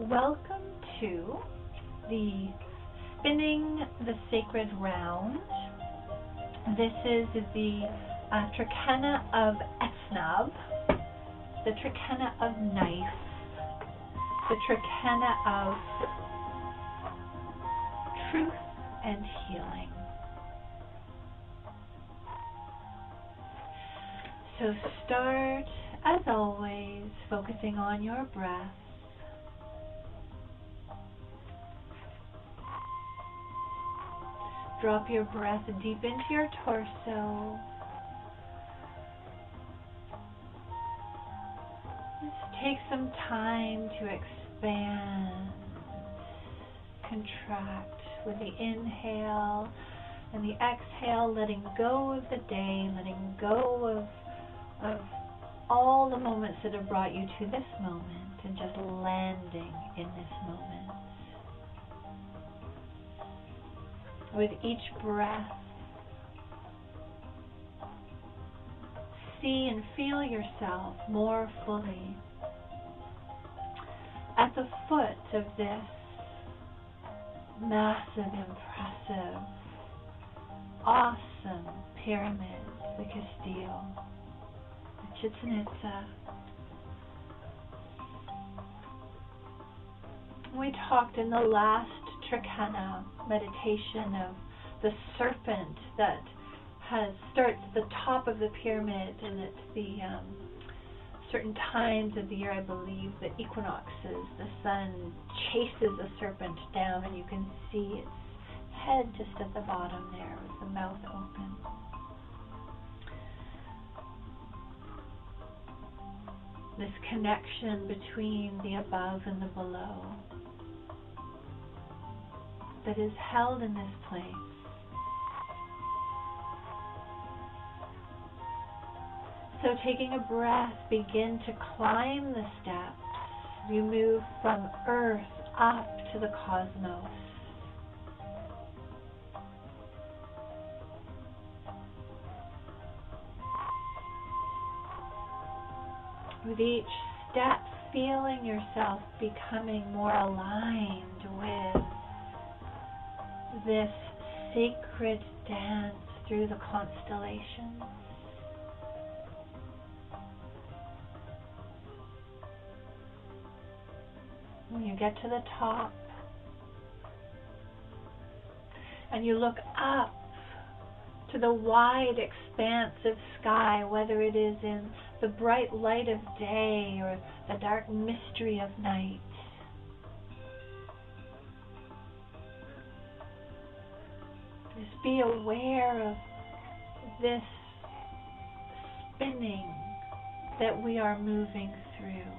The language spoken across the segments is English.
Welcome to the Spinning the Sacred Round. This is the Trecena of Etznab, the Trecena of Knife, the Trecena of Truth and Healing. So start, as always, focusing on your breath. Drop your breath deep into your torso. Just take some time to expand, contract with the inhale and the exhale, letting go of the day, letting go of all the moments that have brought you to this moment and just landing in this moment. With each breath, see and feel yourself more fully at the foot of this massive, impressive, awesome pyramid, the Castillo, the Chichen Itza. We talked in the last Trecena meditation of the serpent that starts at the top of the pyramid, and at the certain times of the year, I believe, the equinoxes, the sun chases the serpent down, and you can see its head just at the bottom there with the mouth open. This connection between the above and the below that is held in this place. So taking a breath, begin to climb the steps. You move from earth up to the cosmos. With each step, feeling yourself becoming more aligned with this sacred dance through the constellations. When you get to the top and you look up to the wide expanse of sky, whether it is in the bright light of day or the dark mystery of night, just be aware of this spinning that we are moving through.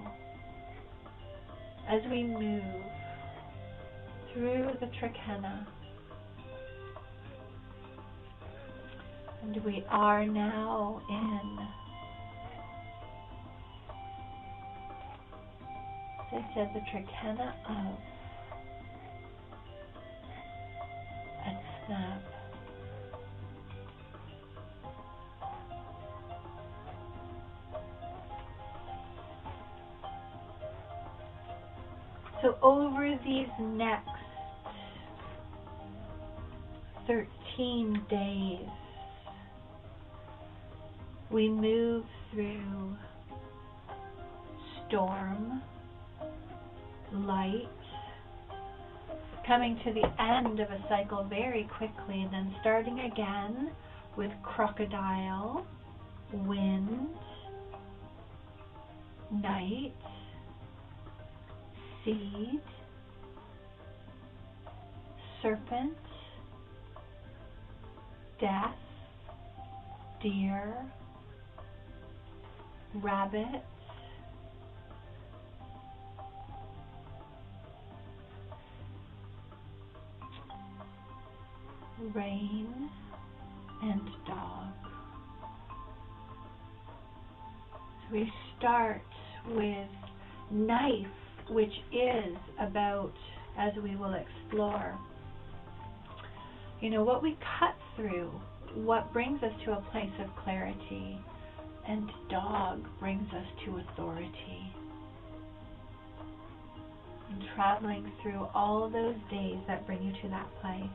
As we move through the Trecena, and we are now in, as I said, the Trecena of Etznab. So over these next 13 days, we move through storm, light, coming to the end of a cycle very quickly, and then starting again with crocodile, wind, night, seed, serpent, death, deer, rabbit, rain, and dog. So we start with knife, which is about, as we will explore, what we cut through, what brings us to a place of clarity, and dog brings us to authority. and traveling through all those days that bring you to that place.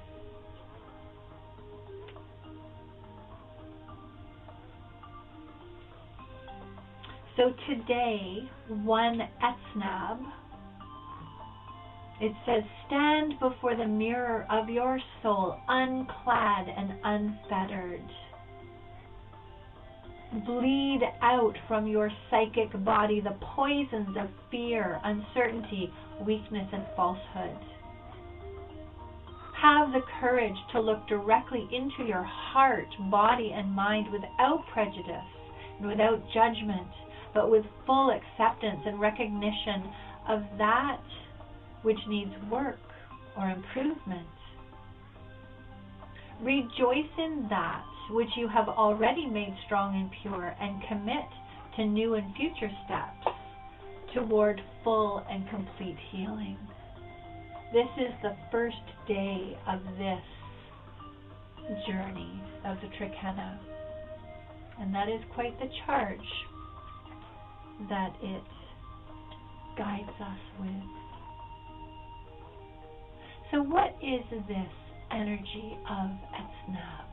So today, 1 Etznab, it says, stand before the mirror of your soul, unclad and unfettered. Bleed out from your psychic body the poisons of fear, uncertainty, weakness, and falsehood. Have the courage to look directly into your heart, body, and mind without prejudice and without judgment, but with full acceptance and recognition of that which needs work or improvement. Rejoice in that which you have already made strong and pure, and commit to new and future steps toward full and complete healing. This is the first day of this journey of the Trecena, and that is quite the charge that it guides us with. So what is this energy of Etznab?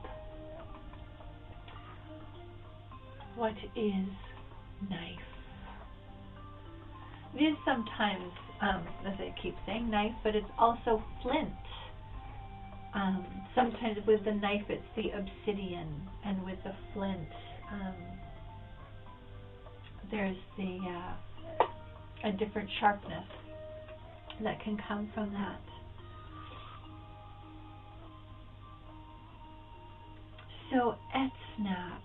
What is knife? It is sometimes, as I keep saying, knife, but it's also flint. Sometimes with the knife it's the obsidian, and with the flint there's a different sharpness that can come from that. So Etznab,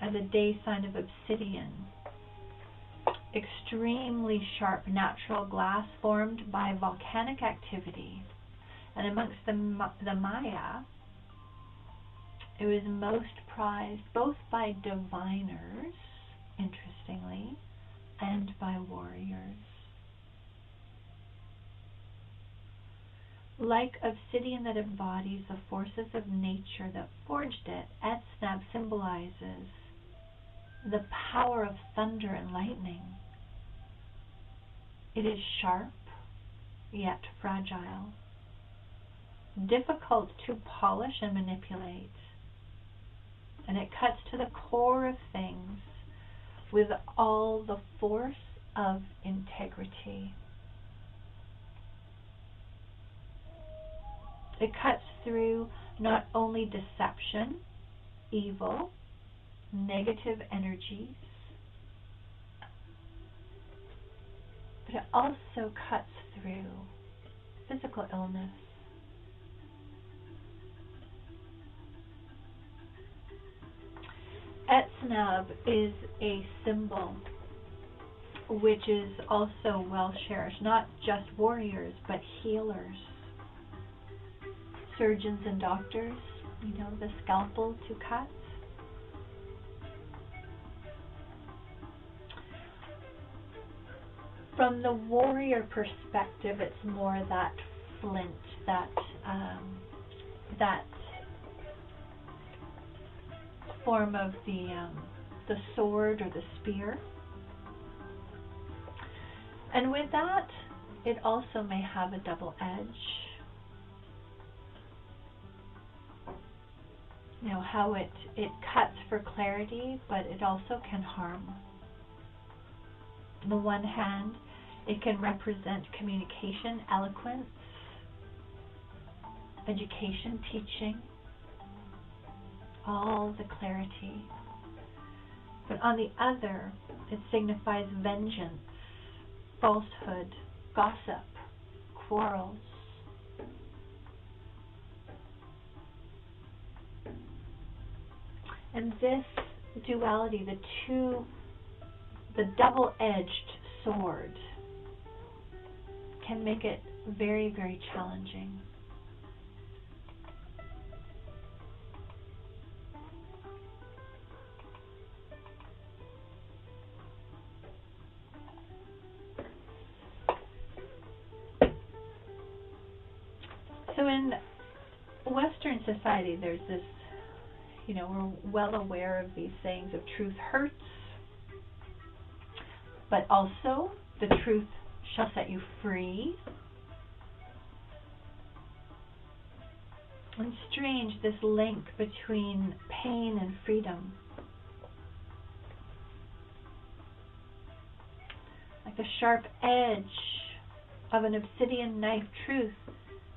as a day sign of obsidian, extremely sharp natural glass formed by volcanic activity. And amongst the Maya, it was most prized both by diviners, interestingly, and by warriors. Like obsidian that embodies the forces of nature that forged it, Etznab symbolizes the power of thunder and lightning. It is sharp, yet fragile, difficult to polish and manipulate, and it cuts to the core of things with all the force of integrity. It cuts through not only deception, evil, negative energies, but it also cuts through physical illness. Etznab is a symbol which is also well cherished, not just warriors, but healers, surgeons and doctors, the scalpel to cut. From the warrior perspective, it's more that flint, that form of the sword or the spear. And with that, it also may have a double edge. How it cuts for clarity, but it also can harm. On the one hand, it can represent communication, eloquence, education, teaching, all the clarity. But on the other, it signifies vengeance, falsehood, gossip, quarrels. And this duality, the double-edged sword, can make it very, very challenging. So in Western society, there's this, we're well aware of these sayings of truth hurts, but also the truth shall set you free. And strange, this link between pain and freedom. Like the sharp edge of an obsidian knife, truth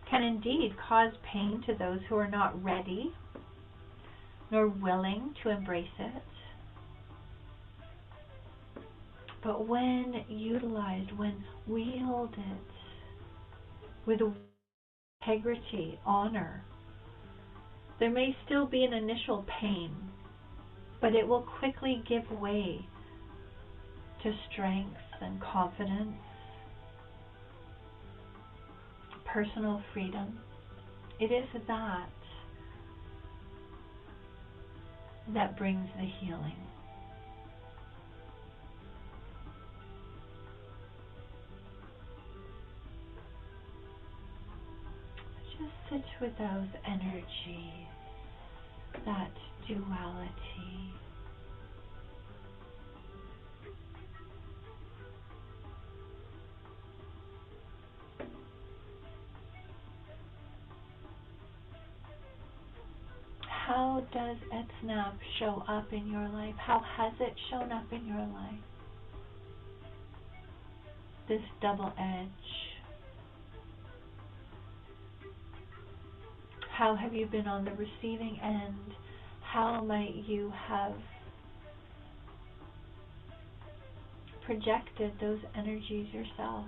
can indeed cause pain to those who are not ready nor willing to embrace it. But when utilized, when wielded with integrity, honor, there may still be an initial pain, but it will quickly give way to strength and confidence, personal freedom. It is that brings the healing. Just sit with those energies, that duality. How does Etznab show up in your life? How has it shown up in your life? This double edge. How have you been on the receiving end? How might you have projected those energies yourself?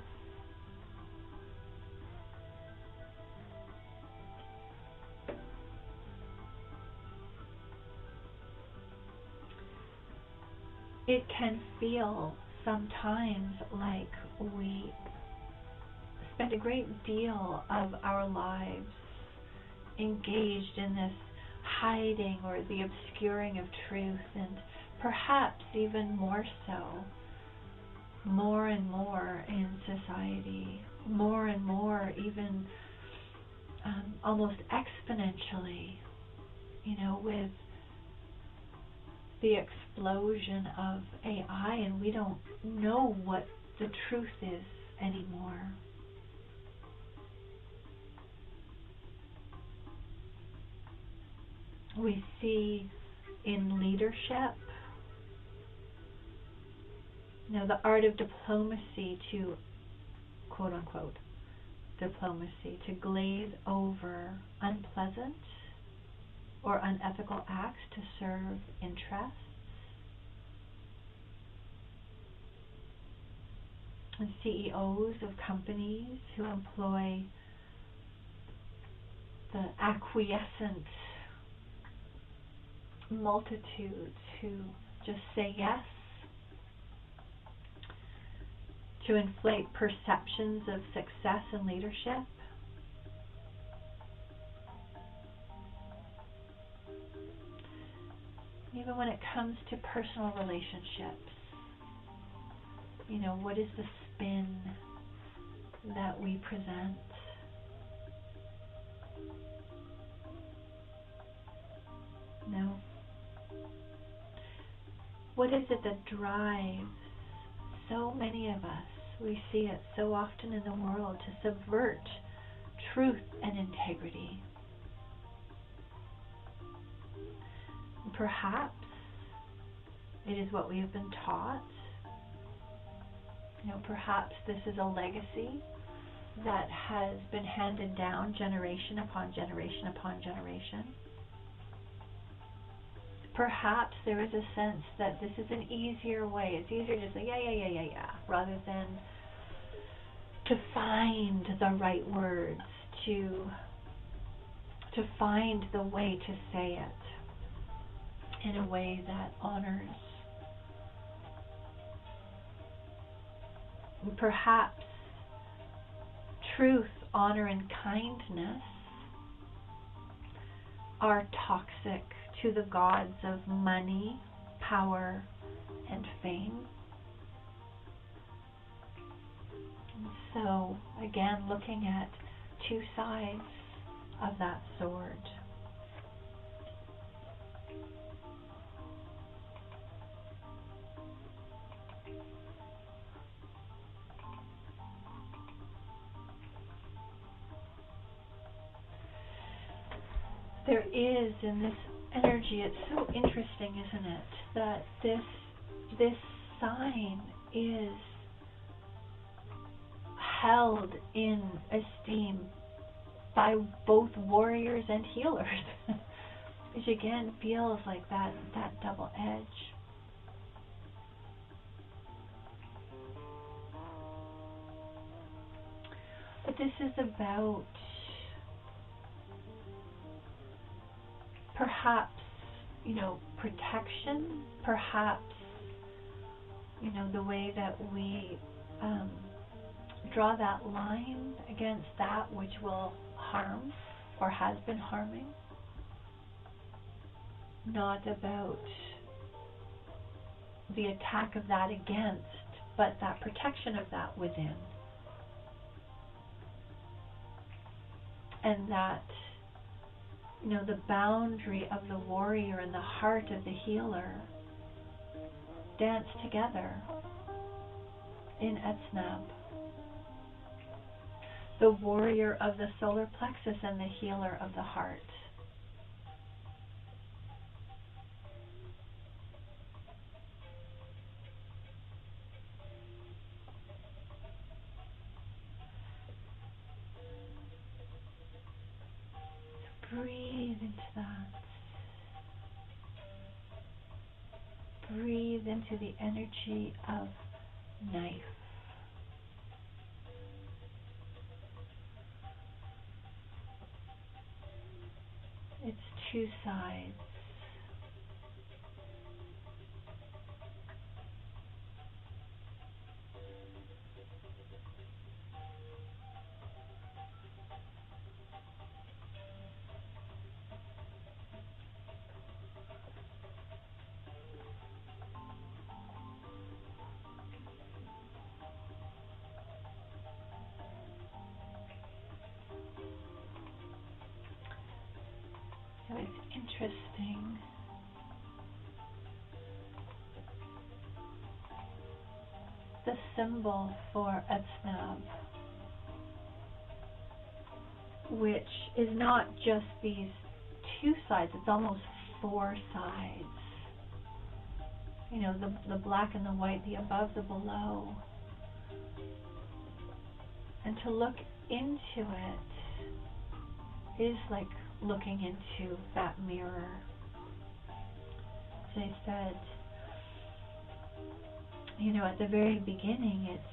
It can feel sometimes like we spend a great deal of our lives engaged in this hiding or the obscuring of truth, and perhaps even more so, more and more in society, more and more even almost exponentially, with the explosion of AI, and we don't know what the truth is anymore. We see in leadership, the art of diplomacy to, quote unquote, diplomacy, to glaze over unpleasant or unethical acts to serve interests. And CEOs of companies who employ the acquiescent multitudes who just say yes, to inflate perceptions of success and leadership. Even when it comes to personal relationships, what is the spin that we present? What is it that drives so many of us? We see it so often in the world, to subvert truth and integrity. Perhaps it is what we have been taught. Perhaps this is a legacy that has been handed down generation upon generation upon generation. Perhaps there is a sense that this is an easier way. It's easier to say, yeah, rather than to find the right words, to find the way to say it in a way that honors. Perhaps truth, honor, and kindness are toxic to the gods of money, power, and fame. And so, again, looking at two sides of that sword. there is in this energy, it's so interesting, isn't it, that this sign is held in esteem by both warriors and healers, which again feels like that double edge. But this is about perhaps, protection, perhaps, the way that we draw that line against that which will harm or has been harming. Not about the attack of that against, but that protection of that within. And that, the boundary of the warrior and the heart of the healer dance together in Etznab. The warrior of the solar plexus and the healer of the heart. Breathe into that. Breathe into the energy of knife. It's two sides. So it's interesting. The symbol for Etznab, which is not just these two sides, it's almost four sides. The black and the white, the above, the below. And to look into it is like looking into that mirror. As I said, at the very beginning, it's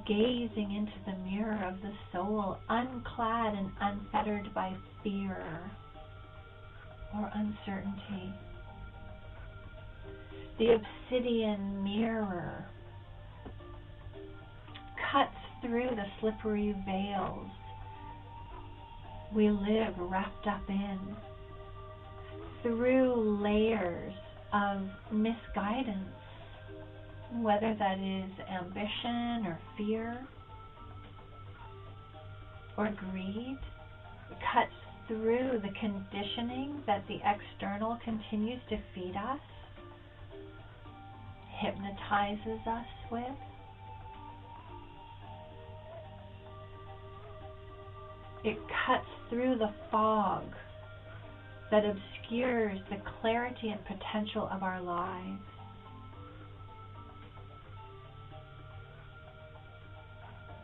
gazing into the mirror of the soul, unclad and unfettered by fear or uncertainty. The obsidian mirror cuts through the slippery veils we live wrapped up in, through layers of misguidance, whether that is ambition or fear or greed. It cuts through the conditioning that the external continues to feed us, hypnotizes us with. It cuts through the fog that obscures the clarity and potential of our lives.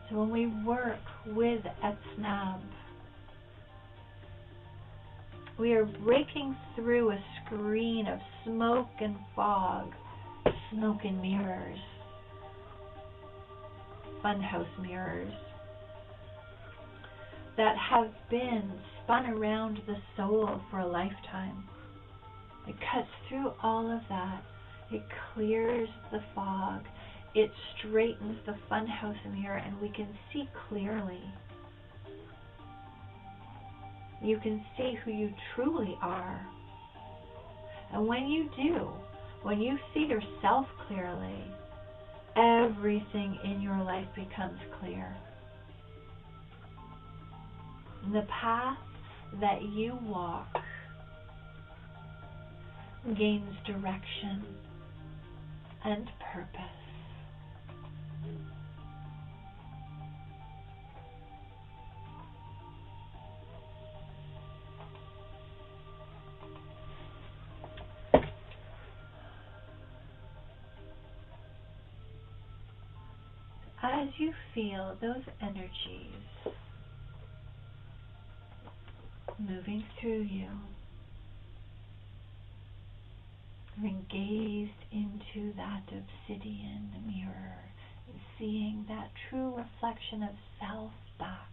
So when we work with Etznab, we are breaking through a screen of smoke and fog, smoke and mirrors, funhouse mirrors, that have been spun around the soul for a lifetime. It cuts through all of that. It clears the fog. It straightens the funhouse mirror, and we can see clearly. You can see who you truly are. And when you do, when you see yourself clearly, everything in your life becomes clear. The path that you walk gains direction and purpose. as you feel those energies moving through you, and gazed into that obsidian mirror and seeing that true reflection of self back.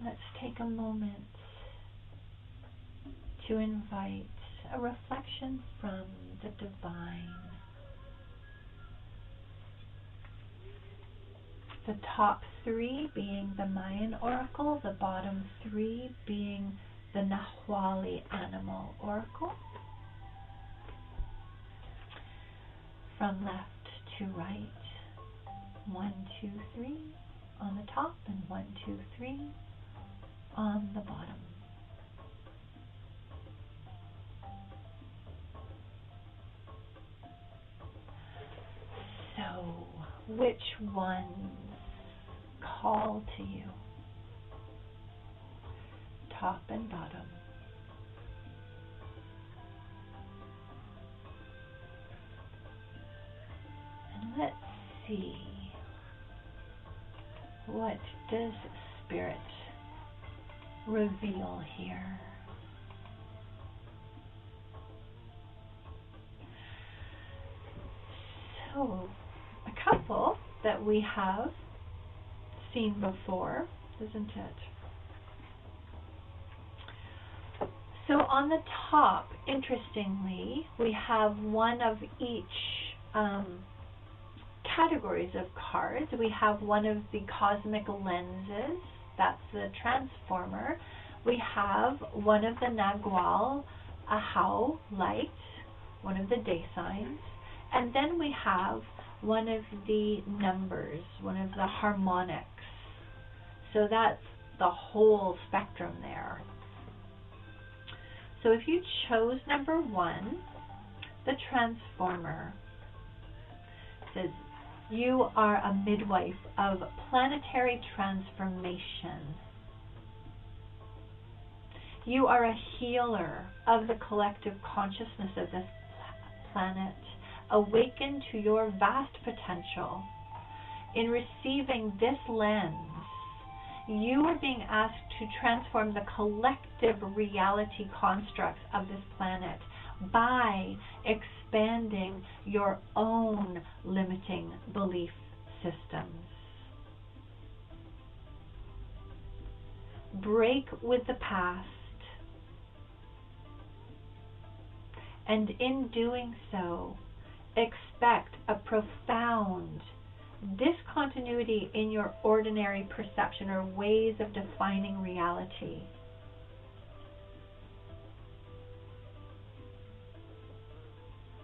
Let's take a moment to invite a reflection from the divine. The top three being the Mayan oracle, the bottom three being the Nahuali animal oracle. From left to right, 1, 2, 3 on the top and 1, 2, 3 on the bottom. So, which ones call to you? Top and bottom. And let's see, what does Spirit reveal here? So, a couple that we have seen before, isn't it? So on the top, interestingly, we have one of each categories of cards. We have one of the cosmic lenses, that's the transformer. We have one of the Nagual, Ahau, light, one of the day signs. And then we have one of the numbers, one of the harmonics. So that's the whole spectrum there. So if you chose number 1, the transformer, says you are a midwife of planetary transformation. You are a healer of the collective consciousness of this planet. Awaken to your vast potential. In receiving this lens, you are being asked to transform the collective reality constructs of this planet by expanding your own limiting belief systems. Break with the past, and in doing so, expect a profound discontinuity in your ordinary perception or ways of defining reality.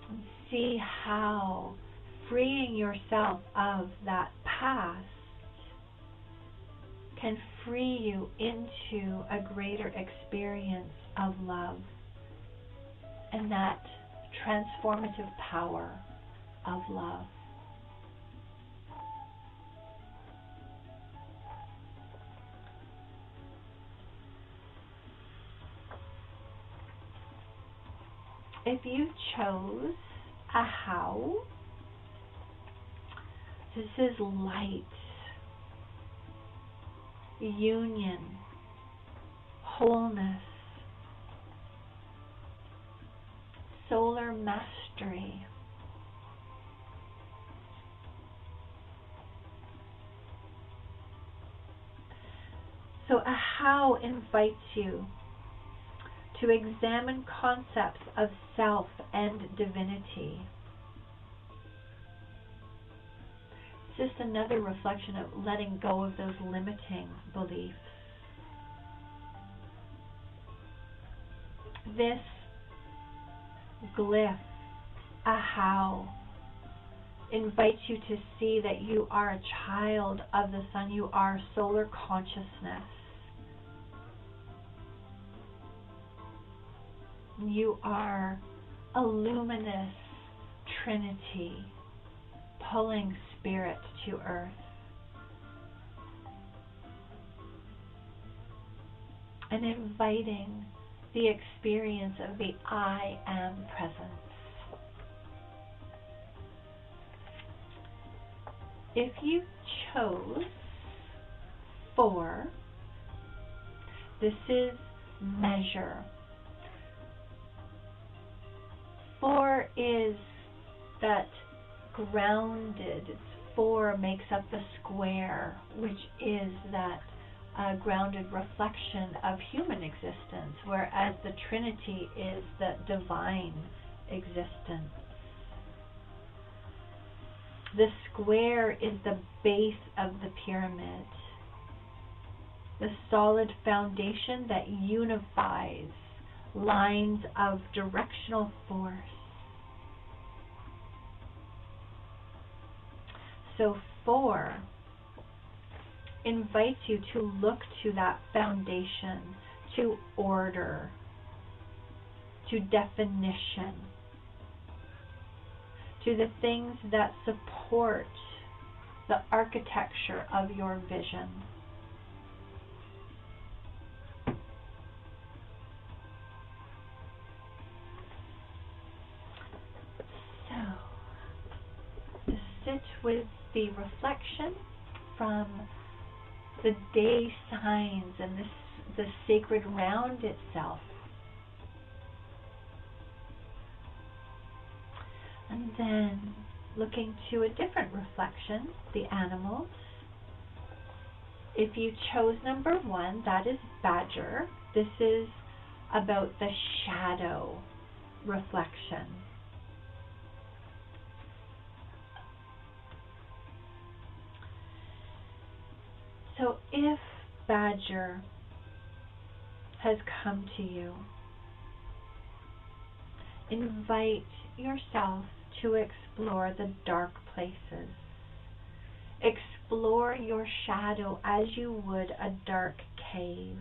And see how freeing yourself of that past can free you into a greater experience of love and that transformative power of love. If you chose a how, this is light, union, wholeness, solar mastery. So a how invites you to examine concepts of self and divinity. It's just another reflection of letting go of those limiting beliefs. This glyph, a how, invites you to see that you are a child of the sun. You are solar consciousness. You are a luminous trinity pulling spirit to earth. And inviting the experience of the I am presence. if you chose 4, this is measure. 4 is that grounded. 4 makes up the square, which is that grounded reflection of human existence, whereas the Trinity is the divine existence. The square is the base of the pyramid, the solid foundation that unifies lines of directional force. So 4 invites you to look to that foundation, to order, to definition, to the things that support the architecture of your vision. So, to sit with the reflection from the day signs and the sacred round itself. And then looking to a different reflection, the animals. If you chose number 1, that is badger. This is about the shadow reflection. So if badger has come to you, invite yourself to explore the dark places. Explore your shadow as you would a dark cave.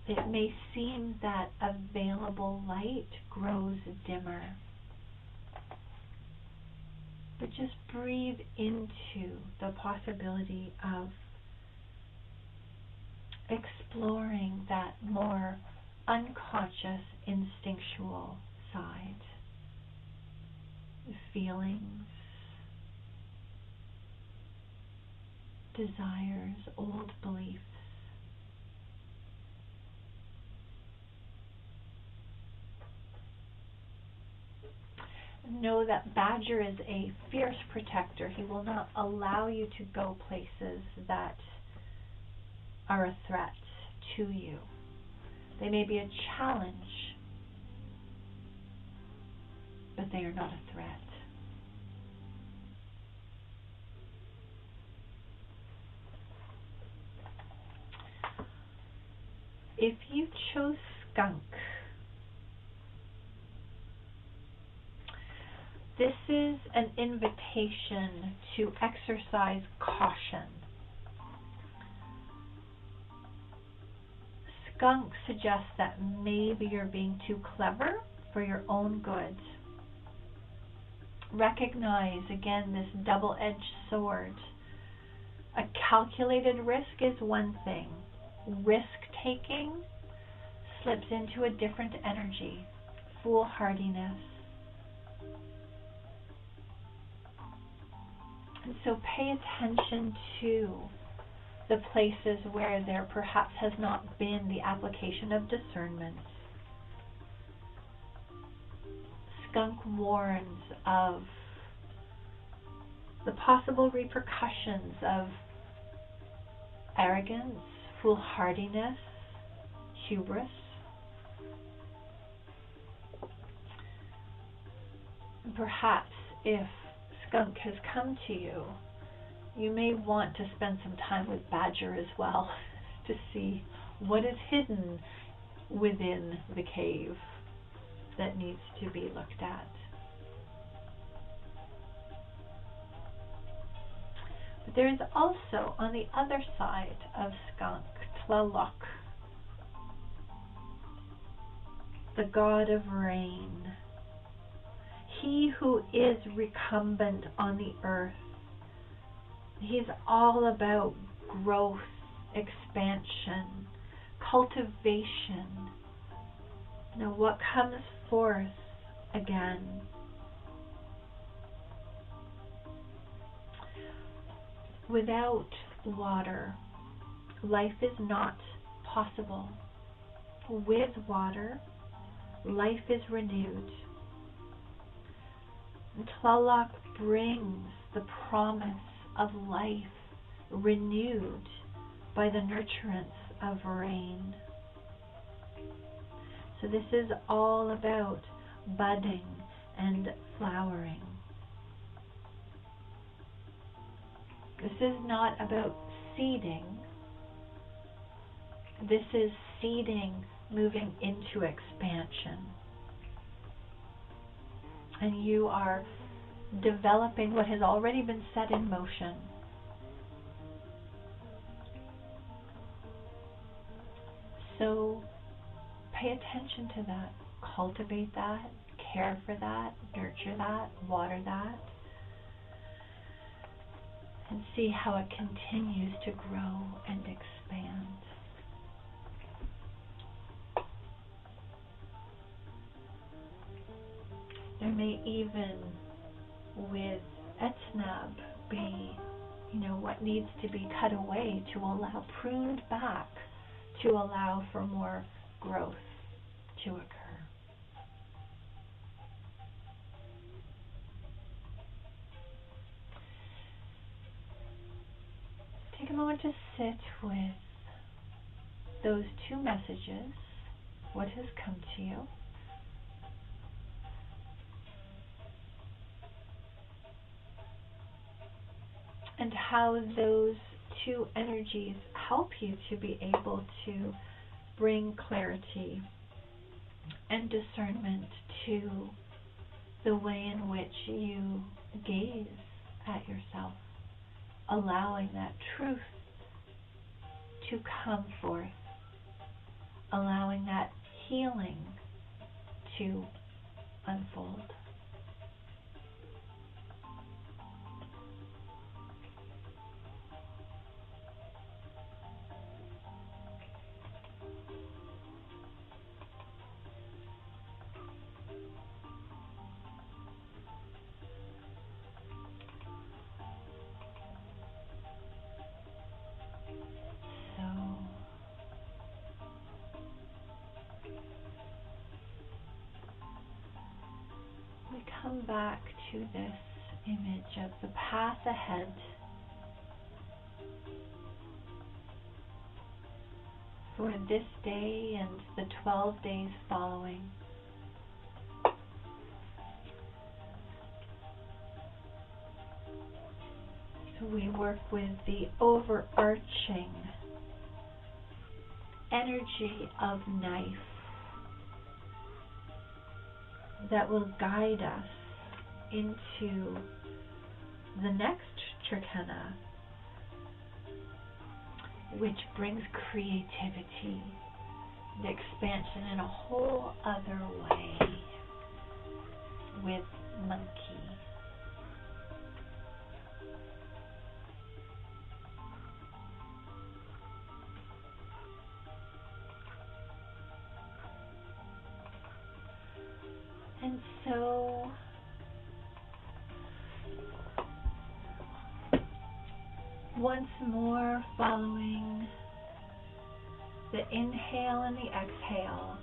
It may seem that available light grows dimmer, but just breathe into the possibility of exploring that more unconscious, instinctual side. Feelings, desires, old beliefs. Know that badger is a fierce protector. He will not allow you to go places that are a threat to you. They may be a challenge, but they are not a threat. If you chose skunk, this is an invitation to exercise caution. Skunk suggests that maybe you're being too clever for your own good. Recognize, again, this double-edged sword. A calculated risk is one thing. Risk-taking slips into a different energy, foolhardiness. And so pay attention to the places where there perhaps has not been the application of discernment. Skunk warns of the possible repercussions of arrogance, foolhardiness, hubris. And perhaps if skunk has come to you, you may want to spend some time with badger as well to see what is hidden within the cave that needs to be looked at. But there is also, on the other side of skunk, Tlaloc, the god of rain. He who is recumbent on the earth. He's all about growth, expansion, cultivation. Now, what comes forth again. Without water, life is not possible. With water, life is renewed. And Tlaloc brings the promise of life renewed by the nurturance of rain. So this is all about budding and flowering. This is not about seeding. This is seeding moving into expansion. And you are developing what has already been set in motion. So pay attention to that. Cultivate that. Care for that. Nurture that. Water that. And see how it continues to grow and expand. There may even, with Etznab, be, what needs to be cut away to allow, pruned back, to allow for more growth to occur. Take a moment to sit with those two messages. What has come to you? And how those two energies help you to be able to bring clarity and discernment to the way in which you gaze at yourself, allowing that truth to come forth, allowing that healing to unfold. Come back to this image of the path ahead. For this day and the 12 days following. So we work with the overarching energy of knife that will guide us into the next Trecena, which brings creativity and expansion in a whole other way with monkey. And so once more, following the inhale and the exhale,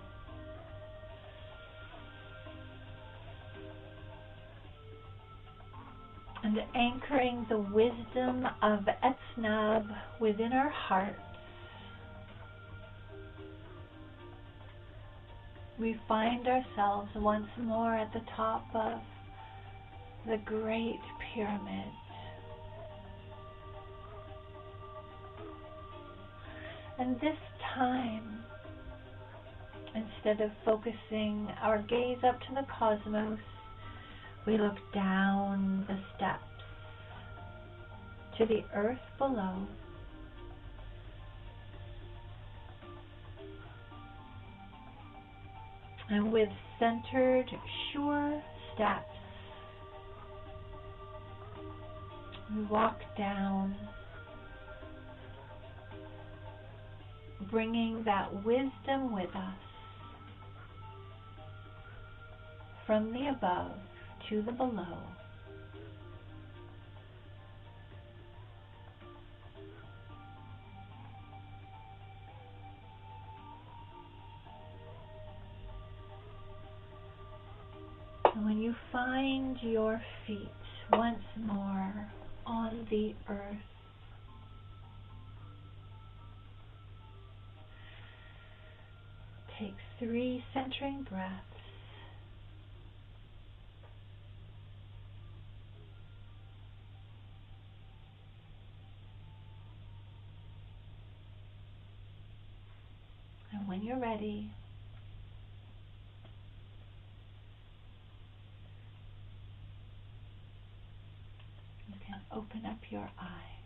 and anchoring the wisdom of Etznab within our hearts, we find ourselves once more at the top of the Great Pyramid. And this time, instead of focusing our gaze up to the cosmos, we look down the steps to the earth below. And with centered, sure steps, we walk down, bringing that wisdom with us from the above to the below. And when you find your feet once more on the earth, take 3 centering breaths. And when you're ready, you can open up your eyes.